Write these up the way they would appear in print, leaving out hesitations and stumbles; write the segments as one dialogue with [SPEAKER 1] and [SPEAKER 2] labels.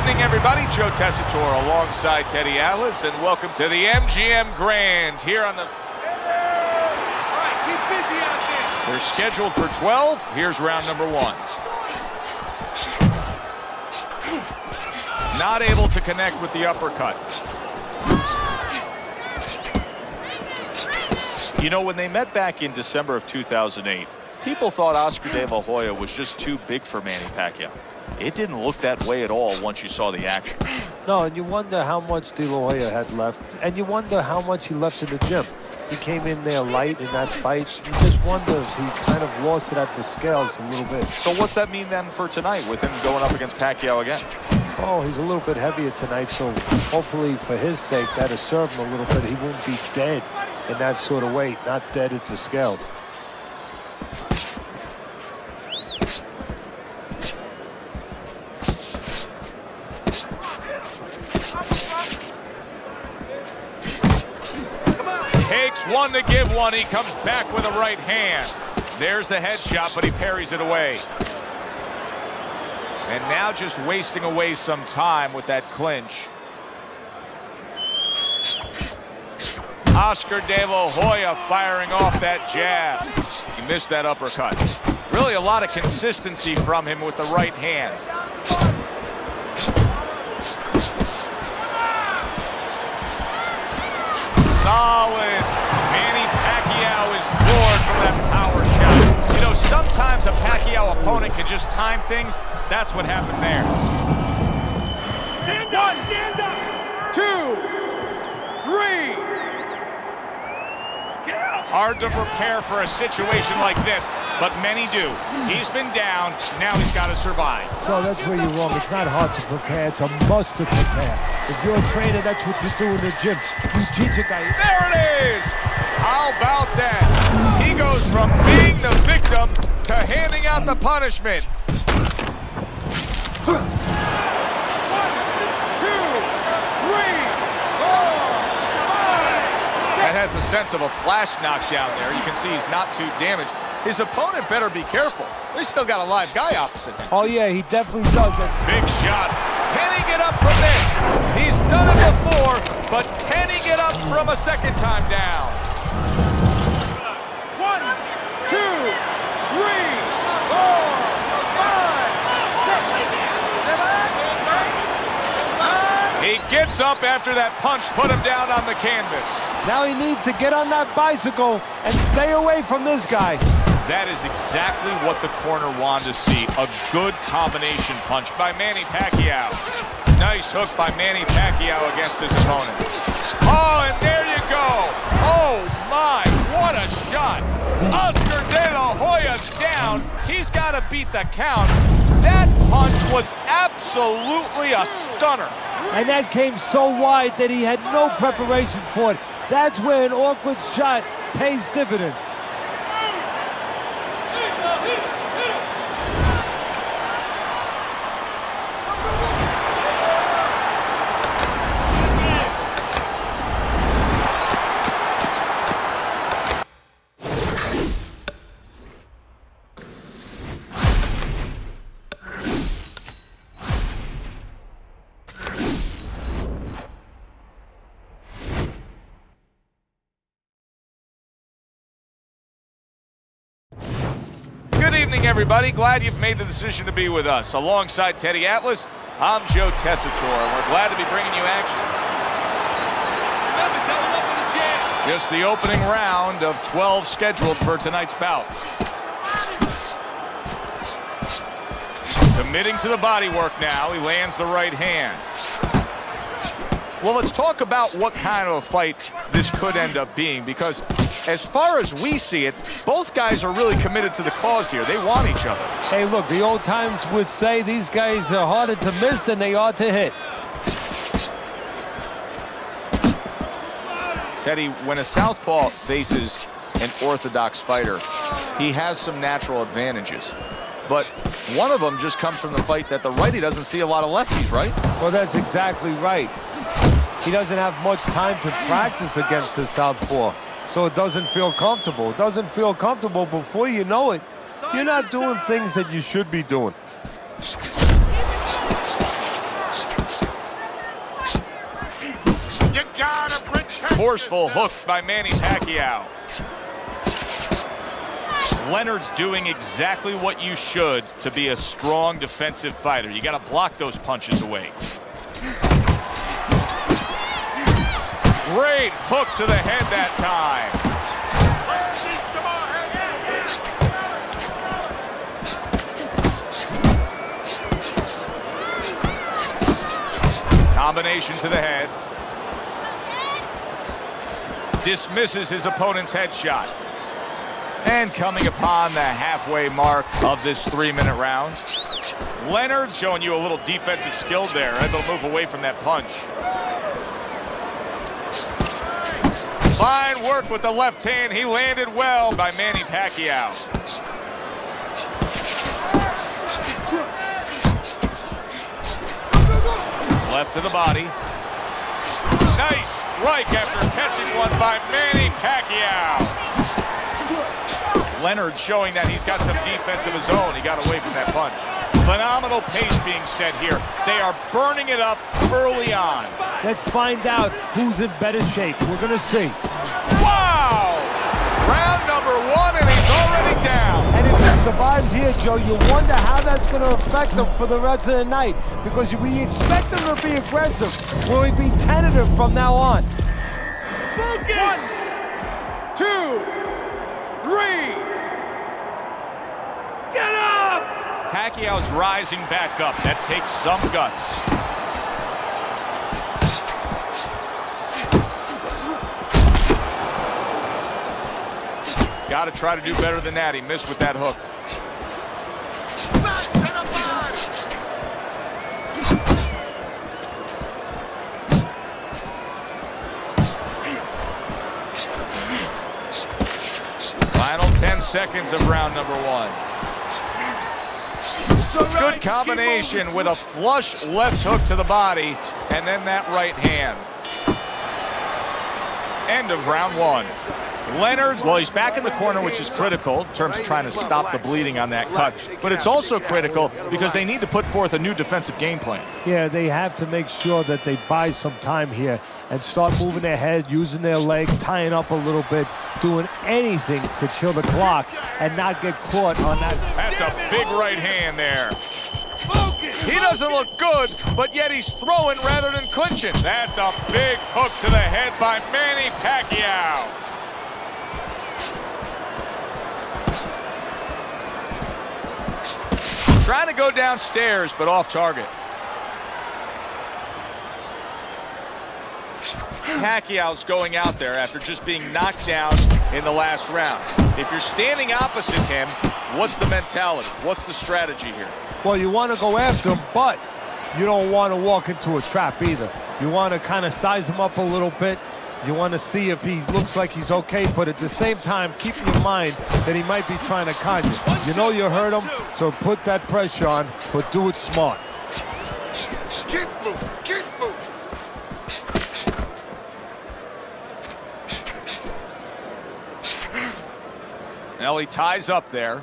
[SPEAKER 1] evening, everybody. Joe Tessitore alongside Teddy Atlas, and welcome to the MGM Grand here on the... All right, keep busy out there. They're scheduled for 12. Here's round number 1. Not able to connect with the uppercut. You know, when they met back in December of 2008, people thought Oscar De La Hoya was just too big for Manny Pacquiao. It didn't look that way at all once you saw the action.
[SPEAKER 2] No, and you wonder how much De La Hoya had left, and you wonder how much he left in the gym. He came in there light in that fight. You just wonder if he kind of lost it at the scales a little bit.
[SPEAKER 1] So what's that mean then for tonight with him going up against Pacquiao again?
[SPEAKER 2] Oh, he's a little bit heavier tonight, so hopefully for his sake that'll serve him a little bit. He won't be dead in that sort of weight, not dead at the scales.
[SPEAKER 1] Takes one to give one. He comes back with a right hand. There's the headshot, but he parries it away. And now just wasting away some time with that clinch. Oscar De La Hoya firing off that jab. He missed that uppercut. Really a lot of consistency from him with the right hand. Solid. Manny Pacquiao is floored from that power shot. You know, sometimes a Pacquiao opponent can just time things. That's what happened there.
[SPEAKER 3] Stand up. 2, 3.
[SPEAKER 1] Hard to prepare for a situation like this, but many do. He's been down, now he's got to survive.
[SPEAKER 2] So that's where you're wrong. It's not hard to prepare, it's a must to prepare. If you're a trainer, that's what you do in the gym. You teach a guy.
[SPEAKER 1] There it is! How about that? He goes from being the victim to handing out the punishment.
[SPEAKER 3] 1, 2, 3, 4, 5.
[SPEAKER 1] That has a sense of a flash knockdown there. You can see he's not too damaged. His opponent better be careful. He's still got a live guy opposite him.
[SPEAKER 2] Oh yeah, he definitely does it.
[SPEAKER 1] Big shot. Can he get up from this? He's done it before, but can he get up from a second time down?
[SPEAKER 3] 1, 2, 3, 4, 5, 6, 7, 8, 9.
[SPEAKER 1] He gets up after that punch put him down on the canvas.
[SPEAKER 2] Now he needs to get on that bicycle and stay away from this guy.
[SPEAKER 1] That is exactly what the corner wanted to see. A good combination punch by Manny Pacquiao. Nice hook by Manny Pacquiao against his opponent. Oh, and there you go. Oh, my, what a shot. Oscar De La Hoya's down. He's got to beat the count. That punch was absolutely a stunner.
[SPEAKER 2] And that came so wide that he had no preparation for it. That's where an awkward shot pays dividends.
[SPEAKER 1] Good evening, everybody. Glad you've made the decision to be with us. Alongside Teddy Atlas, I'm Joe Tessitore, and we're glad to be bringing you action. Just the opening round of 12 scheduled for tonight's bout. Committing to the body work now. He lands the right hand. Well, let's talk about what kind of a fight this could end up being, because as far as we see it, both guys are really committed to the cause here. They want each other.
[SPEAKER 2] Hey, look, the old times would say these guys are harder to miss than they are to hit.
[SPEAKER 1] Teddy, when a southpaw faces an orthodox fighter, he has some natural advantages. But one of them just comes from the fight that the righty doesn't see a lot of lefties, right?
[SPEAKER 2] Well, that's exactly right. He doesn't have much time to practice against the southpaw, so it doesn't feel comfortable. It doesn't feel comfortable. Before you know it, you're not doing things that you should be doing.
[SPEAKER 1] Forceful hook by Manny Pacquiao. Leonard's doing exactly what you should to be a strong defensive fighter. You got to block those punches away. Great hook to the head that time. Combination to the head. Dismisses his opponent's headshot. And coming upon the halfway mark of this 3-minute round, Leonard's showing you a little defensive skill there, able to move away from that punch. Fine work with the left hand. He landed well by Manny Pacquiao. Left to the body. Nice strike after catching one by Manny Pacquiao. Leonard showing that he's got some defense of his own. He got away from that punch. Phenomenal pace being set here. They are burning it up early on.
[SPEAKER 2] Let's find out who's in better shape. We're going to see.
[SPEAKER 1] Wow! Round number 1, and he's already down.
[SPEAKER 2] And if he survives here, Joe, you wonder how that's going to affect him for the rest of the night. Because we expect him to be aggressive. Will he be tentative from now on?
[SPEAKER 3] 1, 2, 3. Get up!
[SPEAKER 1] Pacquiao's rising back up. That takes some guts. Got to try to do better than that. He missed with that hook. Final 10 seconds of round number 1. Good combination with a flush left hook to the body and then that right hand. End of round 1. Leonard, well, he's back in the corner, which is critical in terms of trying to stop the bleeding on that cut. But it's also critical because they need to put forth a new defensive game plan.
[SPEAKER 2] Yeah, they have to make sure that they buy some time here and start moving their head, using their legs, tying up a little bit, doing anything to kill the clock and not get caught on that.
[SPEAKER 1] That's a big right hand there. He doesn't look good, but yet he's throwing rather than clinching. That's a big hook to the head by Manny Pacquiao. Trying to go downstairs, but off target. Pacquiao's going out there after just being knocked down in the last round. If you're standing opposite him, what's the mentality? What's the strategy here?
[SPEAKER 2] Well, you want to go after him, but you don't want to walk into a trap either. You want to kind of size him up a little bit. You want to see if he looks like he's okay, but at the same time, keep in mind that he might be trying to con you. You know you hurt him, so put that pressure on, but do it smart.
[SPEAKER 3] Keep moving, keep moving.
[SPEAKER 1] Now he ties up there.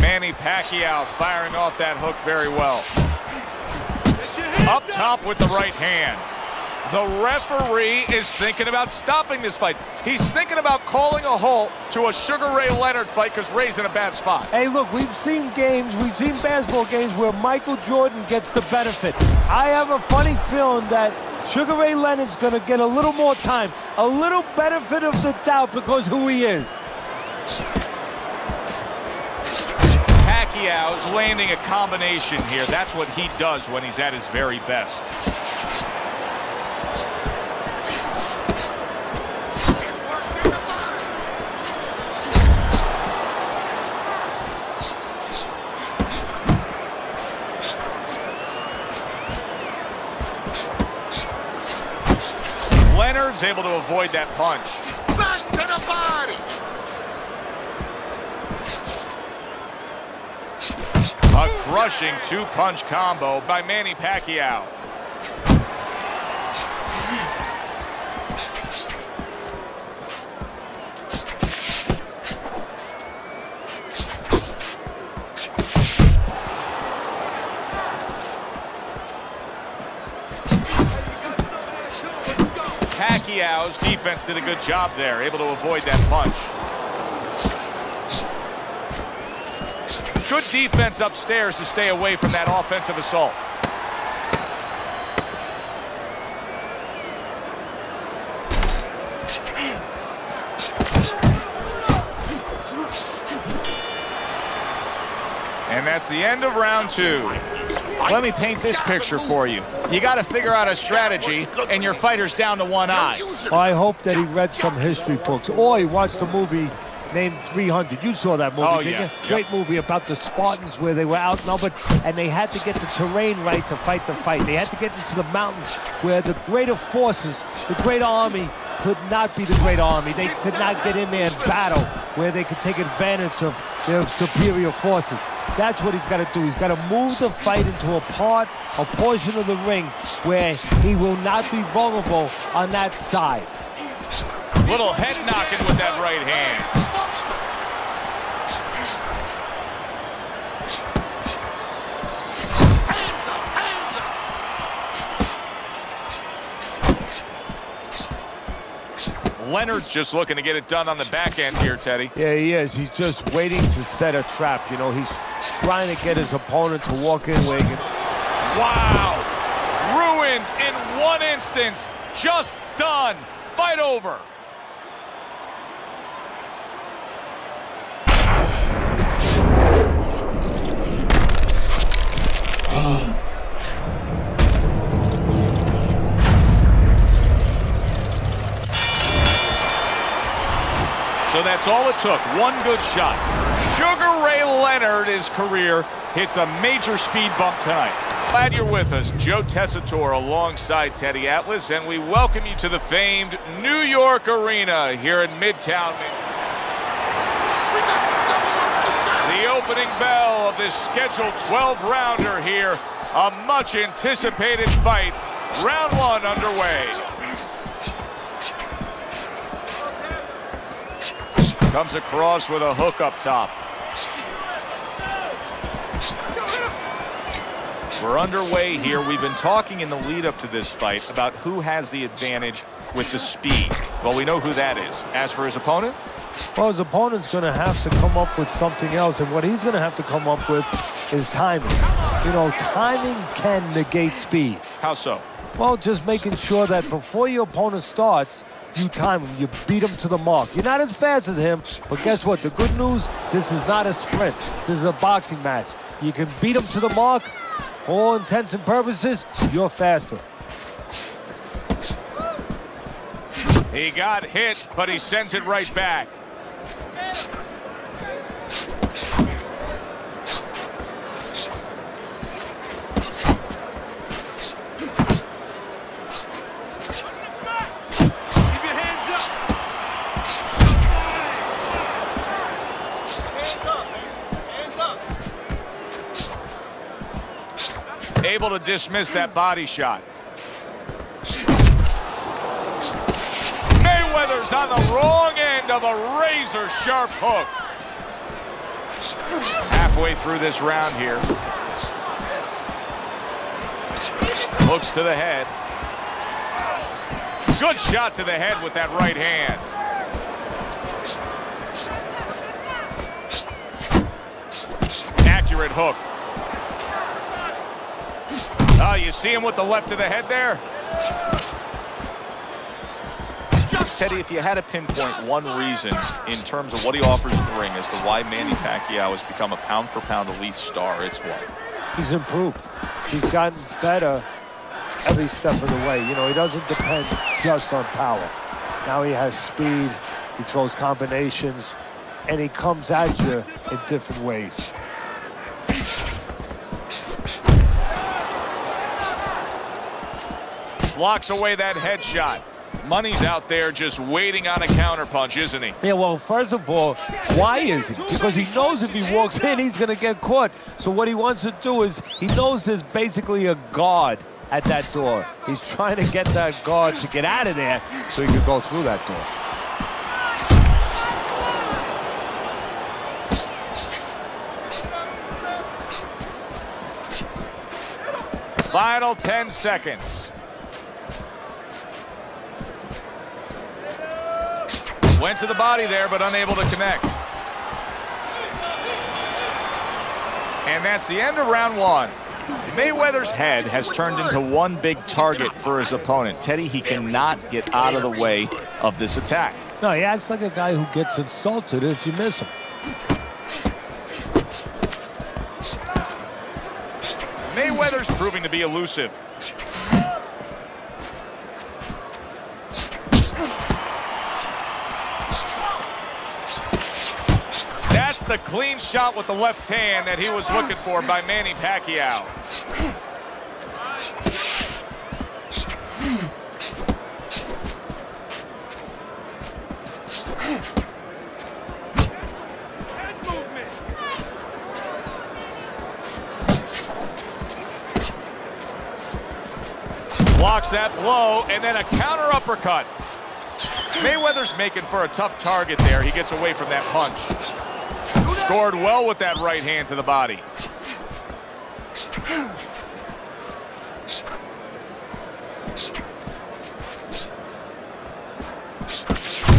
[SPEAKER 1] Manny Pacquiao firing off that hook very well. Up top with the right hand. The referee is thinking about stopping this fight. He's thinking about calling a halt to a Sugar Ray Leonard fight because Ray's in a bad spot.
[SPEAKER 2] Hey, look, we've seen games, we've seen basketball games where Michael Jordan gets the benefit. I have a funny feeling that Sugar Ray Leonard's going to get a little more time, a little benefit of the doubt because who he is.
[SPEAKER 1] Pacquiao's landing a combination here. That's what he does when he's at his very best. Leonard's able to avoid that punch.
[SPEAKER 3] Back to the body.
[SPEAKER 1] A crushing two-punch combo by Manny Pacquiao. Pacquiao's defense did a good job there, able to avoid that punch. Good defense upstairs to stay away from that offensive assault. And that's the end of round 2. Let me paint this picture for you. You got to figure out a strategy, and your fighter's down to one eye.
[SPEAKER 2] I hope that he read some history books, or he watched a movie named 300. You saw that movie, didn't you? Great movie about the Spartans where they were outnumbered, and they had to get the terrain right to fight the fight. They had to get into the mountains where the greater forces, the great army, could not be the great army. They could not get in there and battle where they could take advantage of their superior forces. That's what he's got to do. He's got to move the fight into a portion of the ring where he will not be vulnerable on that side.
[SPEAKER 1] Little head knocking with that right hand. Leonard's just looking to get it done on the back end here, Teddy.
[SPEAKER 2] Yeah, he is. He's just waiting to set a trap. You know, he's trying to get his opponent to walk in where he can...
[SPEAKER 1] Wow! Ruined in one instance. Just done. Fight over. So that's all it took, one good shot. Sugar Ray Leonard, his career, hits a major speed bump tonight. Glad you're with us. Joe Tessitore alongside Teddy Atlas, and we welcome you to the famed New York Arena here in Midtown. The opening bell of this scheduled 12-rounder here. A much-anticipated fight. Round 1 underway. Comes across with a hook up top. We're underway here. We've been talking in the lead up to this fight about who has the advantage with the speed. Well, we know who that is. As for his opponent?
[SPEAKER 2] Well, his opponent's going to have to come up with something else, and what he's going to have to come up with is timing. You know, timing can negate speed.
[SPEAKER 1] How so?
[SPEAKER 2] Well, just making sure that before your opponent starts, you time him, you beat him to the mark. You're not as fast as him, but guess what? The good news, this is not a sprint. This is a boxing match. You can beat him to the mark. For all intents and purposes, you're faster.
[SPEAKER 1] He got hit, but he sends it right back. Able to dismiss that body shot. Mayweather's on the wrong end of a razor-sharp hook. Halfway through this round here. Looks to the head. Good shot to the head with that right hand. Accurate hook. Oh, you see him with the left of the head there? Teddy, if you had to pinpoint one reason in terms of what he offers in the ring as to why Manny Pacquiao has become a pound-for-pound elite star, it's what?
[SPEAKER 2] He's improved. He's gotten better every step of the way. You know, he doesn't depend just on power. Now he has speed, he throws combinations, and he comes at you in different ways.
[SPEAKER 1] Blocks away that headshot. Money's out there just waiting on a counterpunch, isn't he?
[SPEAKER 2] Yeah, well, first of all, why is he? Because he knows if he walks in, he's going to get caught. So what he wants to do is, he knows there's basically a guard at that door. He's trying to get that guard to get out of there so he can go through that door.
[SPEAKER 1] Final 10 seconds. Went to the body there, but unable to connect. And that's the end of round one. Mayweather's head has turned into one big target for his opponent. Teddy, he cannot get out of the way of this attack.
[SPEAKER 2] No, he acts like a guy who gets insulted if you miss him.
[SPEAKER 1] Mayweather's proving to be elusive. That's the clean shot with the left hand that he was looking for by Manny Pacquiao. Blocks that blow, and then a counter uppercut. Mayweather's making for a tough target there. He gets away from that punch. Scored well with that right hand to the body.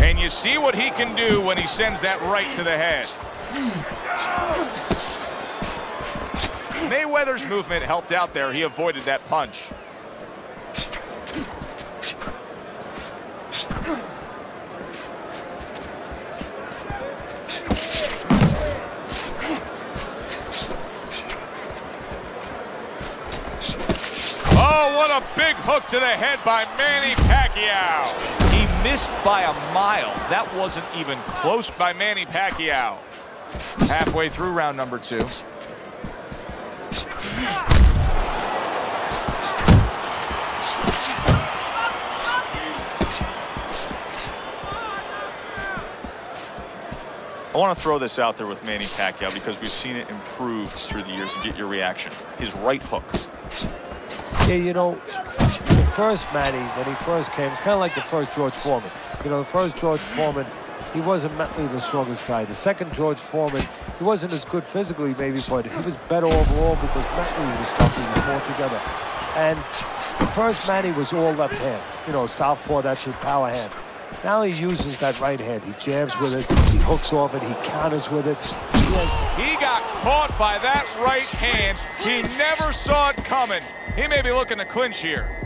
[SPEAKER 1] And you see what he can do when he sends that right to the head. Mayweather's movement helped out there. He avoided that punch. Oh, what a big hook to the head by Manny Pacquiao. He missed by a mile. That wasn't even close by Manny Pacquiao. Halfway through round number two. I want to throw this out there with Manny Pacquiao because we've seen it improve through the years and get your reaction. His right hook.
[SPEAKER 2] Yeah, you know, the first Manny, when he first came, it's kind of like the first George Foreman. You know, the first George Foreman, he wasn't mentally the strongest guy. The second George Foreman, he wasn't as good physically maybe, but he was better overall because mentally he was tough, he was more together. And the first Manny was all left hand. You know, southpaw, that's his power hand. Now he uses that right hand. He jabs with it, he hooks off it, he counters with it.
[SPEAKER 1] He got caught by that right hand. He never saw it coming. He may be looking to clinch here.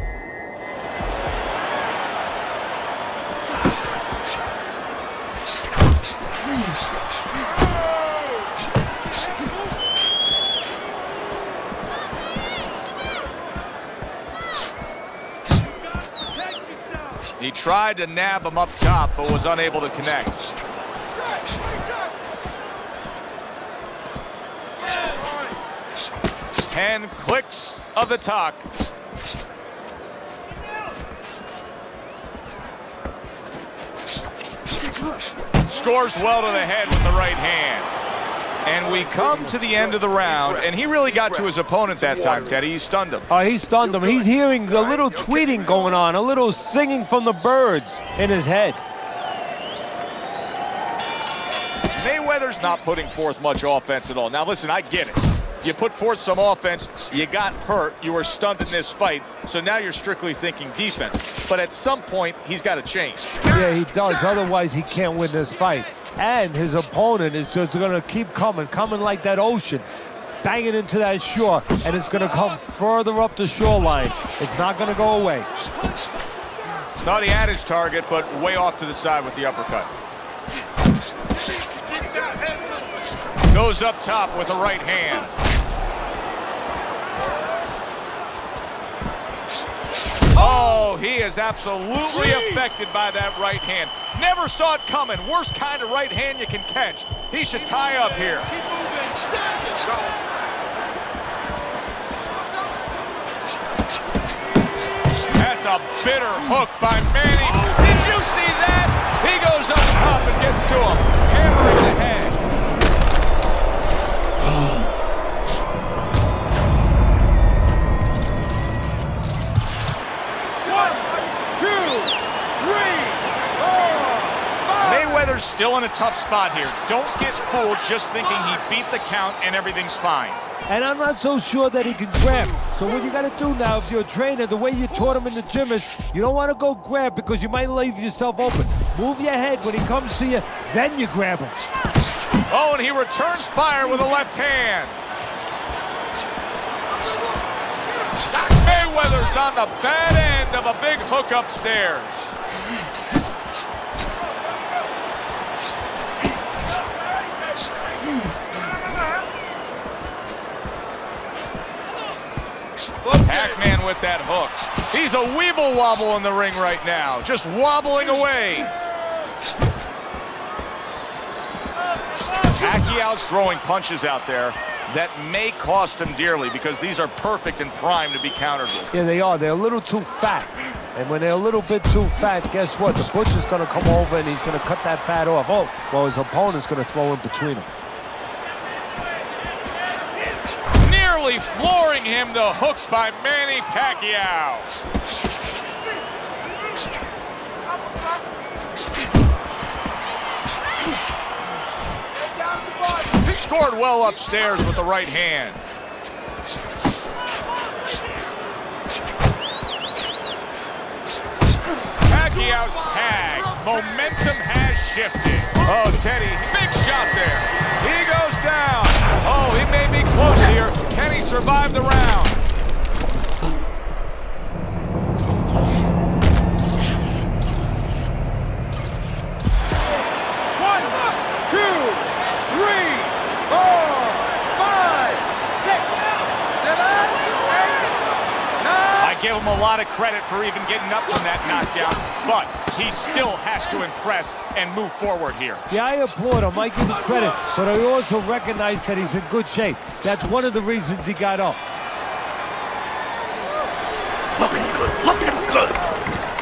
[SPEAKER 1] He tried to nab him up top, but was unable to connect. Ten clicks of the talk. Scores well to the head with the right hand. And we come to the end of the round, and he really got to his opponent that time, Teddy. He stunned him.
[SPEAKER 2] Oh, he stunned him. He's hearing a little tweeting going on, a little singing from the birds in his head.
[SPEAKER 1] Mayweather's not putting forth much offense at all. Now, listen, I get it. You put forth some offense, you got hurt, you were stunned in this fight, so now you're strictly thinking defense. But at some point, he's got to change.
[SPEAKER 2] Yeah, he does. Otherwise, he can't win this fight. And his opponent is just going to keep coming like that ocean, banging into that shore, and it's going to come further up the shoreline. It's not going to go away.
[SPEAKER 1] Thought he had his target, but way off to the side with the uppercut. Goes up top with the right hand. Oh, he is absolutely affected by that right hand. Never saw it coming. Worst kind of right hand you can catch. He should tie up here. That's a bitter hook by Manny. Did you see that? He goes up top and gets to him, hammering the head. Mayweather's still in a tough spot here. Don't get fooled just thinking he beat the count and everything's fine.
[SPEAKER 2] And I'm not so sure that he can grab. So what you got to do now, if you're a trainer, the way you taught him in the gym is you don't want to go grab because you might leave yourself open. Move your head when he comes to you, then you grab him.
[SPEAKER 1] Oh, and he returns fire with a left hand. Mayweather's on the bad end of a big hook upstairs. Pac-Man with that hook. He's a weeble wobble in the ring right now, just wobbling away. Pacquiao's throwing punches out there that may cost him dearly because these are perfect and primed to be countered with.
[SPEAKER 2] Yeah, they are. They're a little too fat. And when they're a little bit too fat, guess what? The butcher's going to come over and he's going to cut that fat off. Oh, well, his opponent's going to throw in between them.
[SPEAKER 1] Nearly flooring him, the hook by Manny Pacquiao. He scored well upstairs with the right hand. Pacquiao's tag. Momentum has shifted. Oh, Teddy, big shot there. He goes down. Oh, he may be close here. Can he survive the round? I give him a lot of credit for even getting up from that knockdown, but he still has to impress and move forward here.
[SPEAKER 2] Yeah, I applaud him. I give him credit, but I also recognize that he's in good shape. That's one of the reasons he got up.
[SPEAKER 3] Looking good, looking good.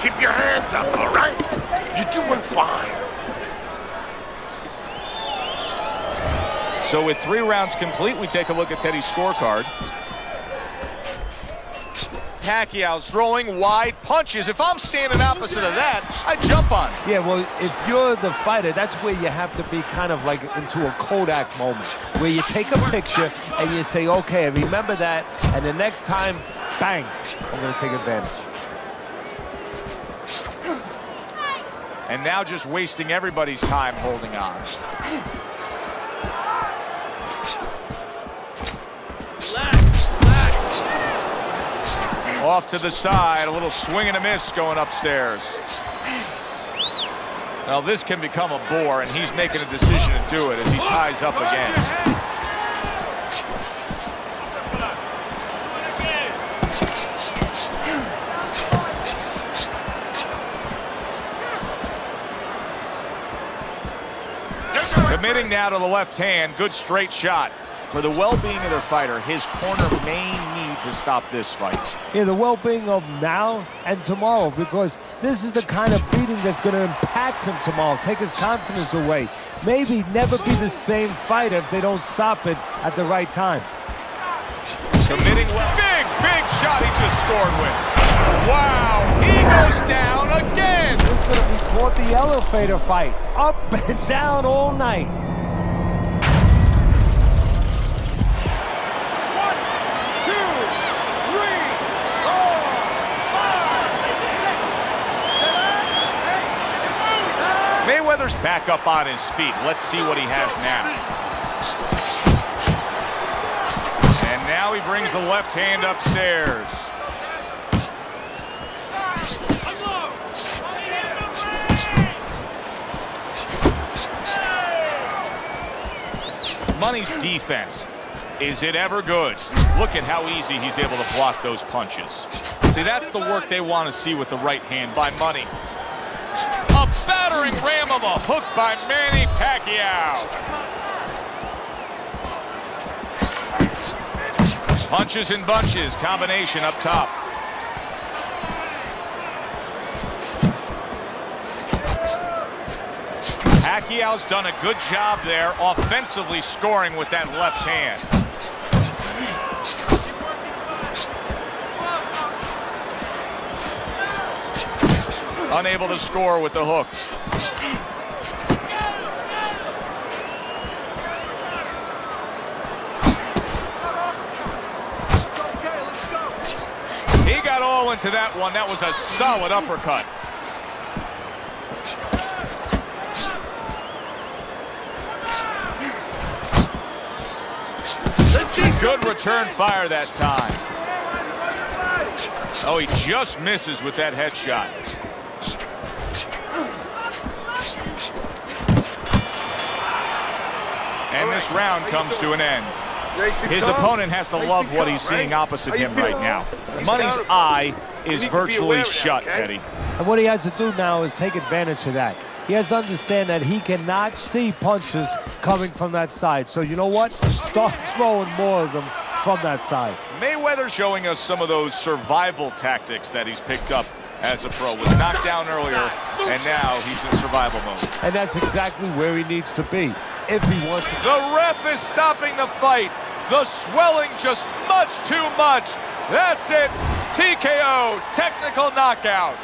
[SPEAKER 3] Keep your hands up, all right? You're doing fine.
[SPEAKER 1] So with 3 rounds complete, we take a look at Teddy's scorecard. Pacquiao's throwing wide punches. If I'm standing opposite of that, I jump on it.
[SPEAKER 2] Yeah, well, if you're the fighter, that's where you have to be kind of like into a Kodak moment, where you take a picture and you say, okay, I remember that, and the next time, bang, I'm going to take advantage.
[SPEAKER 1] And now just wasting everybody's time holding on. Off to the side, a little swing and a miss going upstairs. Now this can become a bore, and he's making a decision to do it as he ties up again. Committing now to the left hand, good straight shot. For the well-being of their fighter, his corner may need to stop this fight.
[SPEAKER 2] Yeah, the well-being of now and tomorrow, because this is the kind of beating that's going to impact him tomorrow, take his confidence away. Maybe never be the same fighter if they don't stop it at the right time.
[SPEAKER 1] Committing well. Big shot he just scored with. Wow, he goes down again.
[SPEAKER 2] This is going to be called the elevator fight. Up and down all night.
[SPEAKER 1] Mayweather's back up on his feet. Let's see what he has now. And now he brings the left hand upstairs. Money's defense. Is it ever good? Look at how easy he's able to block those punches. See, that's the work they want to see with the right hand by Money. A battering ram of a hook by Manny Pacquiao. Punches and bunches, combination up top. Pacquiao's done a good job there, offensively scoring with that left hand. Unable to score with the hook. He got all into that one. That was a solid uppercut. Good return fire that time. Oh, he just misses with that headshot. And this round comes to an end. His opponent has to love what he's seeing opposite him right now. Money's eye is virtually shut, Teddy.
[SPEAKER 2] And what he has to do now is take advantage of that. He has to understand that he cannot see punches coming from that side. So you know what? Start throwing more of them from that side.
[SPEAKER 1] Mayweather showing us some of those survival tactics that he's picked up as a pro. Was knocked down earlier, and now he's in survival mode.
[SPEAKER 2] And that's exactly where he needs to be if he wants to.
[SPEAKER 1] The ref is stopping the fight. The swelling just much too much. That's it. TKO, technical knockout.